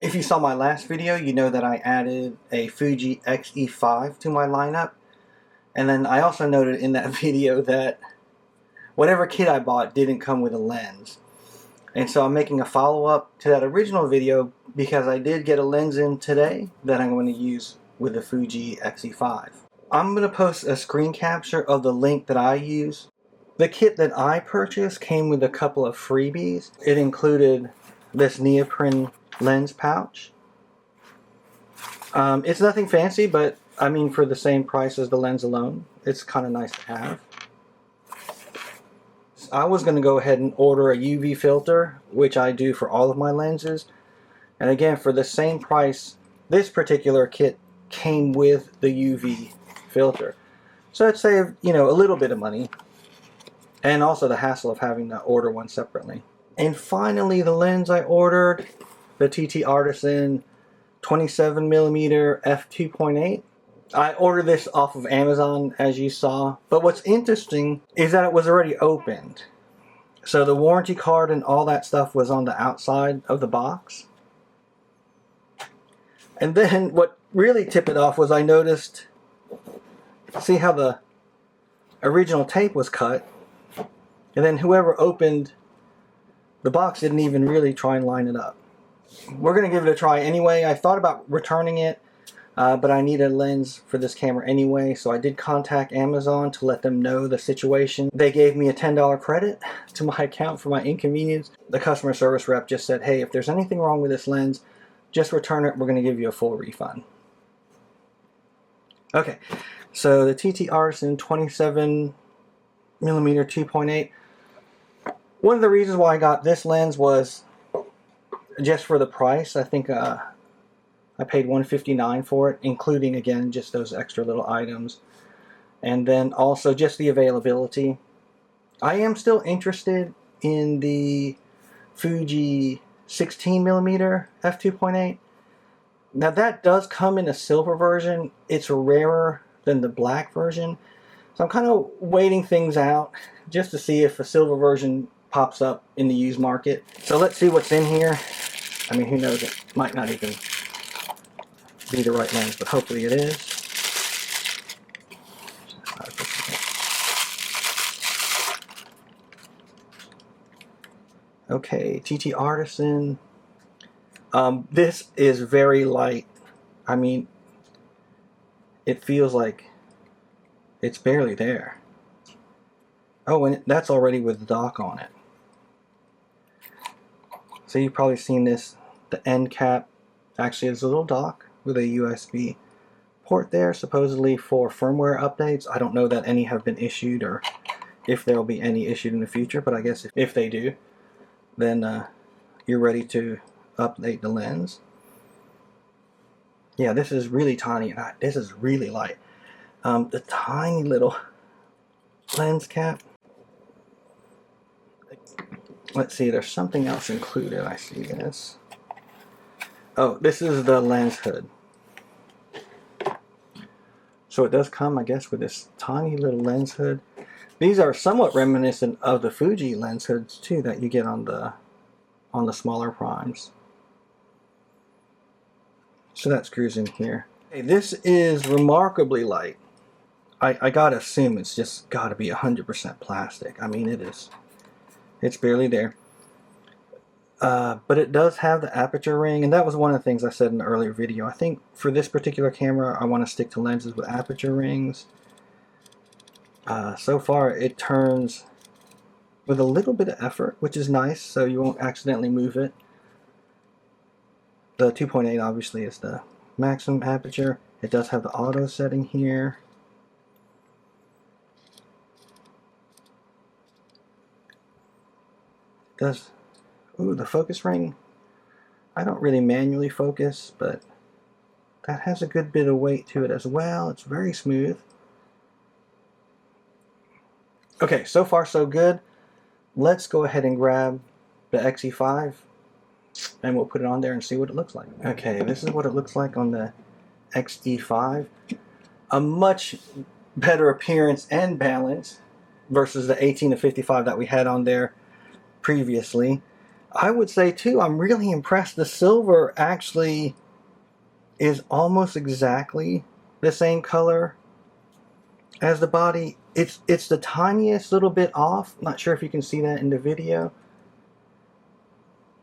If you saw my last video, you know that I added a Fuji X-E5 to my lineup. And then I also noted in that video that whatever kit I bought didn't come with a lens. And so I'm making a follow-up to that original video because I did get a lens in today that I'm going to use with the Fuji X-E5. I'm going to post a screen capture of the link that I use. The kit that I purchased came with a couple of freebies. It included this neoprene lens pouch. It's nothing fancy, but I mean for the same price as the lens alone, it's kind of nice to have. I was going to go ahead and order a UV filter, which I do for all of my lenses. And again, for the same price, this particular kit came with the UV filter. So it saved, you know, a little bit of money. And also the hassle of having to order one separately. And finally, the lens I ordered, the TT Artisan 27mm f2.8. I ordered this off of Amazon, as you saw, but what's interesting is that it was already opened. So the warranty card and all that stuff was on the outside of the box. And then what really tipped it off was I noticed, see how the original tape was cut, and then whoever opened the box didn't even really try and line it up. We're going to give it a try anyway. I thought about returning it, but I need a lens for this camera anyway, so I did contact Amazon to let them know the situation. They gave me a $10 credit to my account for my inconvenience. The customer service rep just said, hey, if there's anything wrong with this lens, just return it. We're going to give you a full refund. Okay, so the TT Artisan 27mm 2.8. One of the reasons why I got this lens was just for the price. I think I paid $159 for it, including, again, just those extra little items. And then also just the availability. I am still interested in the Fuji 16mm f2.8. Now that does come in a silver version. It's rarer than the black version. So I'm kind of waiting things out just to see if a silver version pops up in the used market. So let's see what's in here. I mean, who knows, it might not even be the right lens, but hopefully it is. Okay, TT Artisan. This is very light. I mean, it feels like it's barely there. Oh, and that's already with the dock on it. So you've probably seen this. The end cap actually is a little dock with a USB port there, supposedly for firmware updates. I don't know that any have been issued or if there will be any issued in the future, but I guess if they do, then you're ready to update the lens. Yeah, this is really tiny. This is really light. The tiny little lens cap. Let's see, there's something else included. I see this. Oh, this is the lens hood. So it does come, I guess, with this tiny little lens hood. These are somewhat reminiscent of the Fuji lens hoods too that you get on the smaller primes. So that screws in here. Okay, this is remarkably light. I gotta assume it's just gotta be 100% plastic. I mean, it is. It's barely there. But it does have the aperture ring, and that was one of the things I said in the earlier video. I think for this particular camera, I want to stick to lenses with aperture rings. So far, it turns with a little bit of effort, which is nice, so you won't accidentally move it. The 2.8 obviously is the maximum aperture. It does have the auto setting here. It does. Ooh, the focus ring. I don't really manually focus, but that has a good bit of weight to it as well. It's very smooth. Okay, so far so good. Let's go ahead and grab the X-E5 and we'll put it on there and see what it looks like. Okay, this is what it looks like on the X-E5. A much better appearance and balance versus the 18 to 55 that we had on there previously. I would say too, I'm really impressed. The silver actually is almost exactly the same color as the body. It's the tiniest little bit off. Not sure if you can see that in the video,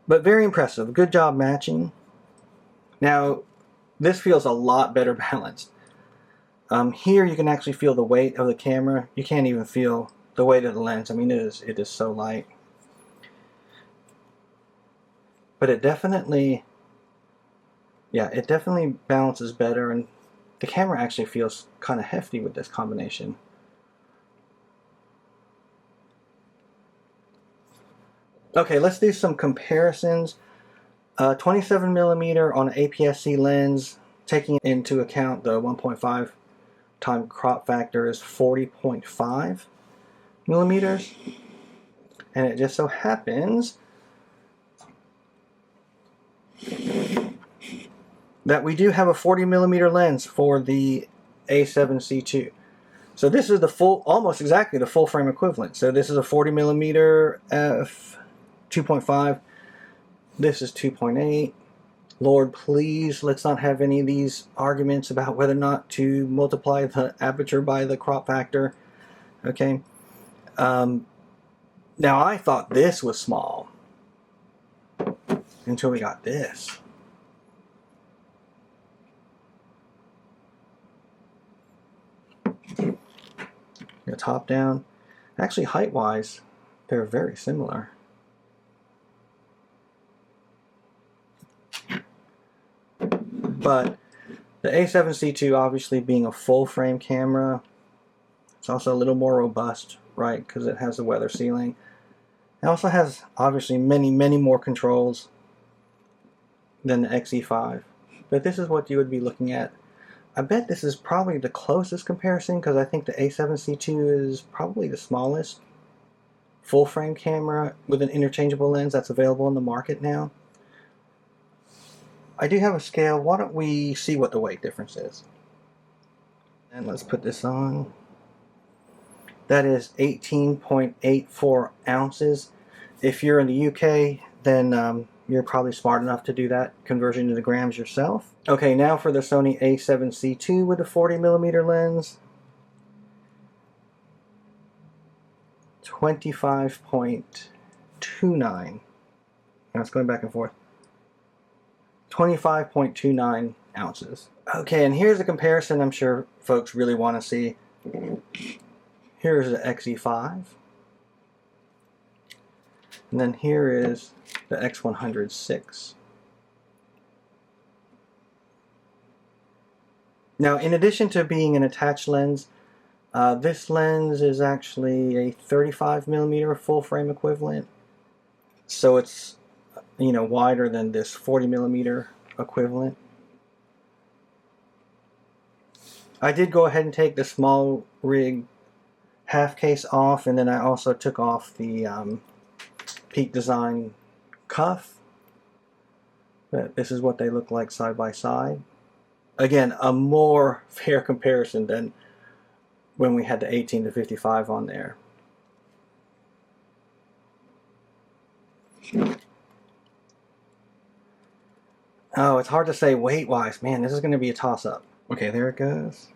but very impressive. Good job matching. Now, this feels a lot better balanced. Here you can actually feel the weight of the camera. You can't even feel the weight of the lens. I mean, it is so light. But it definitely balances better, and the camera actually feels kind of hefty with this combination. Okay, let's do some comparisons. 27mm on an APS-C lens, taking into account the 1.5 time crop factor, is 40.5 millimeters, and it just so happens that we do have a 40mm lens for the A7C2. So this is the full, almost exactly the full frame equivalent. So this is a 40mm f 2.5. This is 2.8. Lord, please, let's not have any of these arguments about whether or not to multiply the aperture by the crop factor. Okay. Now I thought this was small until we got this. The top down. Actually, height-wise, they're very similar. But the A7C2, obviously being a full-frame camera, it's also a little more robust, right? Because it has the weather sealing. It also has, obviously, many, many more controls than the X-E5. But this is what you would be looking at. I bet this is probably the closest comparison, because I think the A7C2 is probably the smallest full-frame camera with an interchangeable lens that's available in the market now. I do have a scale. Why don't we see what the weight difference is? And let's put this on. That is 18.84 ounces. If you're in the UK, then you're probably smart enough to do that conversion into grams yourself. Okay, now for the Sony A7C2 with a 40mm lens. 25.29. Now it's going back and forth. 25.29 ounces. Okay, and here's a comparison I'm sure folks really want to see. Here's the X-E5. And then here is the X100VI. Now, in addition to being an attached lens, this lens is actually a 35mm full frame equivalent. So it's, you know, wider than this 40mm equivalent. I did go ahead and take the small rig half case off, and then I also took off the Peak Design cuff. But this is what they look like side by side. Again, a more fair comparison than when we had the 18 to 55 on there. Oh, it's hard to say weight-wise. Man, this is going to be a toss-up. Okay, there it goes.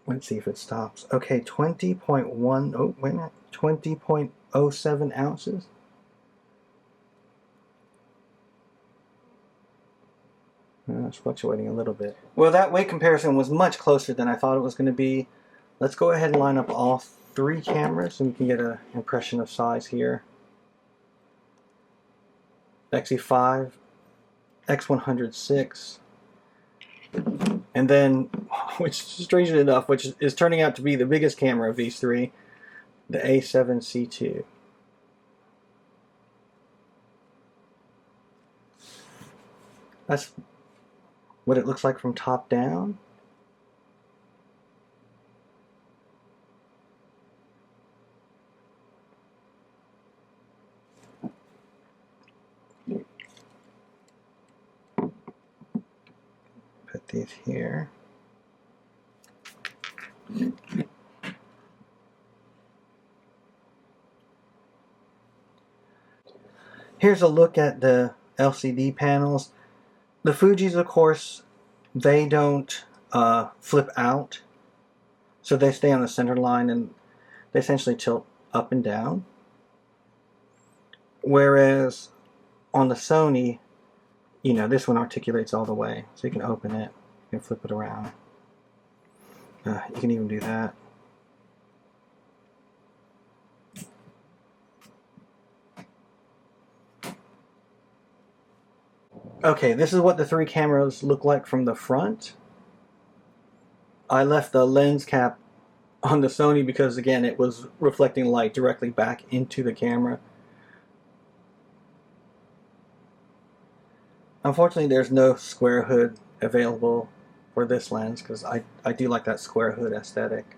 Let's see if it stops. Okay, 20.1, oh, wait a minute, 20.07 ounces. It's fluctuating a little bit. Well, that weight comparison was much closer than I thought it was going to be. Let's go ahead and line up all three cameras and we can get an impression of size here. X-E5, X100VI, and then, which strangely enough, which is turning out to be the biggest camera of these three, the A7C2. That's what it looks like from top down. Put these here. Here's a look at the LCD panels. The Fujis, of course, they don't flip out, so they stay on the center line and they essentially tilt up and down. Whereas on the Sony, you know, this one articulates all the way, so you can open it, you can flip it around. You can even do that. Okay, this is what the three cameras look like from the front. I left the lens cap on the Sony because, again, it was reflecting light directly back into the camera. Unfortunately, there's no square hood available for this lens because I do like that square hood aesthetic.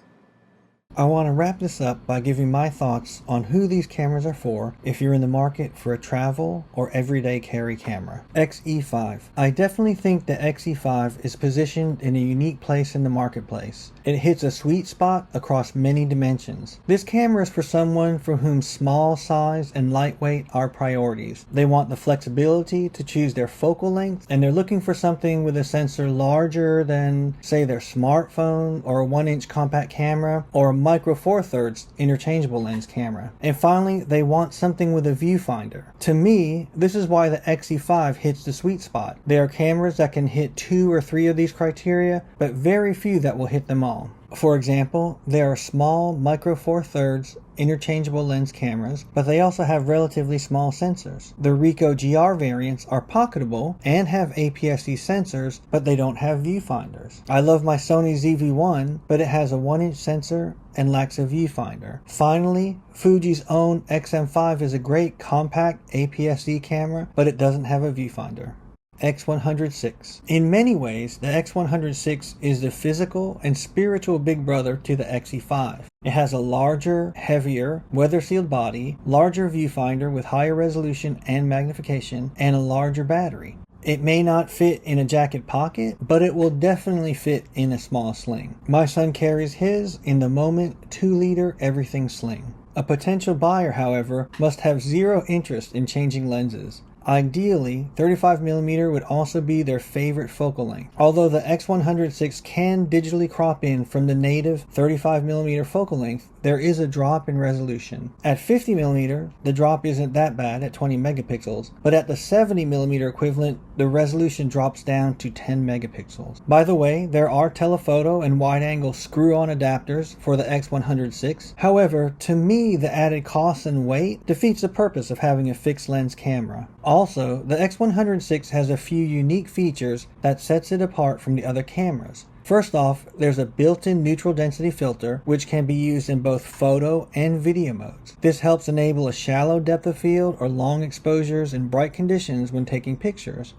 I want to wrap this up by giving my thoughts on who these cameras are for if you're in the market for a travel or everyday carry camera. X-E5. I definitely think the X-E5 is positioned in a unique place in the marketplace. It hits a sweet spot across many dimensions. This camera is for someone for whom small size and lightweight are priorities. They want the flexibility to choose their focal length, and they're looking for something with a sensor larger than, say, their smartphone or a 1-inch compact camera or a micro four thirds interchangeable lens camera. And finally, they want something with a viewfinder. To me, this is why the X-E5 hits the sweet spot. There are cameras that can hit 2 or 3 of these criteria, but very few that will hit them all. For example, there are small micro four thirds interchangeable lens cameras, but they also have relatively small sensors. The Ricoh GR variants are pocketable and have APS-C sensors, but they don't have viewfinders. I love my Sony ZV-1, but it has a 1-inch sensor and lacks a viewfinder. Finally, Fuji's own XM5 is a great compact APS-C camera, but it doesn't have a viewfinder. X100VI. In many ways, the X100VI is the physical and spiritual big brother to the X-E5. It has a larger, heavier, weather-sealed body, larger viewfinder with higher resolution and magnification, and a larger battery. It may not fit in a jacket pocket, but it will definitely fit in a small sling. My son carries his in the Moment 2-liter everything sling. A potential buyer, however, must have zero interest in changing lenses. Ideally, 35mm would also be their favorite focal length. Although the X100VI can digitally crop in from the native 35mm focal length, there is a drop in resolution. At 50mm, the drop isn't that bad at 20 megapixels, but at the 70mm equivalent, the resolution drops down to 10 megapixels. By the way, there are telephoto and wide-angle screw-on adapters for the X100VI. However, to me, the added cost and weight defeats the purpose of having a fixed lens camera. Also, the X100VI has a few unique features that sets it apart from the other cameras. First off, there's a built-in neutral density filter which can be used in both photo and video modes. This helps enable a shallow depth of field or long exposures in bright conditions when taking pictures.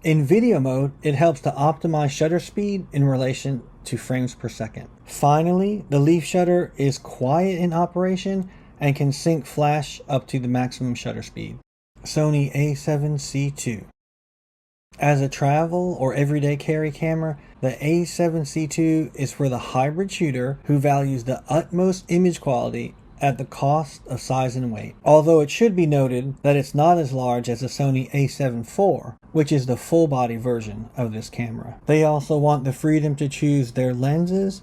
In video mode, it helps to optimize shutter speed in relation to frames per second. Finally, the leaf shutter is quiet in operation and can sync flash up to the maximum shutter speed. Sony A7CII. As a travel or everyday carry camera, the A7CII is for the hybrid shooter who values the utmost image quality at the cost of size and weight. Although it should be noted that it's not as large as the Sony A7 IV, which is the full body version of this camera. They also want the freedom to choose their lenses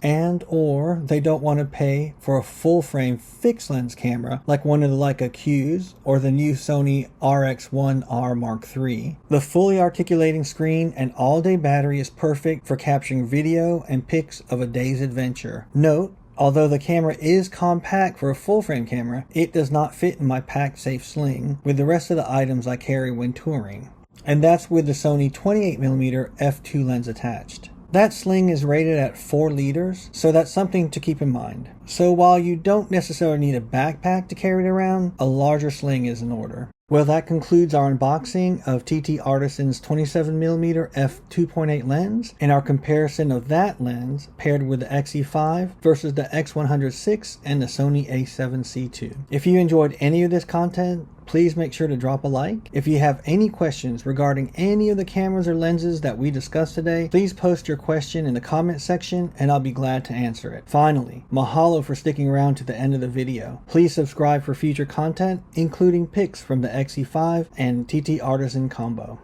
or they don't want to pay for a full frame fixed lens camera like one of the Leica Qs or the new Sony RX1R Mark III. The fully articulating screen and all-day battery is perfect for capturing video and pics of a day's adventure. Note, although the camera is compact for a full-frame camera, it does not fit in my pack-safe sling with the rest of the items I carry when touring. And that's with the Sony 28mm f2 lens attached. That sling is rated at 4 liters, so that's something to keep in mind. So while you don't necessarily need a backpack to carry it around, a larger sling is in order. Well, that concludes our unboxing of TT Artisan's 27mm f2.8 lens and our comparison of that lens paired with the X-E5 versus the X100VI and the Sony A7CII. If you enjoyed any of this content, please make sure to drop a like. If you have any questions regarding any of the cameras or lenses that we discussed today, please post your question in the comment section and I'll be glad to answer it. Finally, mahalo for sticking around to the end of the video. Please subscribe for future content, including pics from the X-E5 and TT Artisan combo.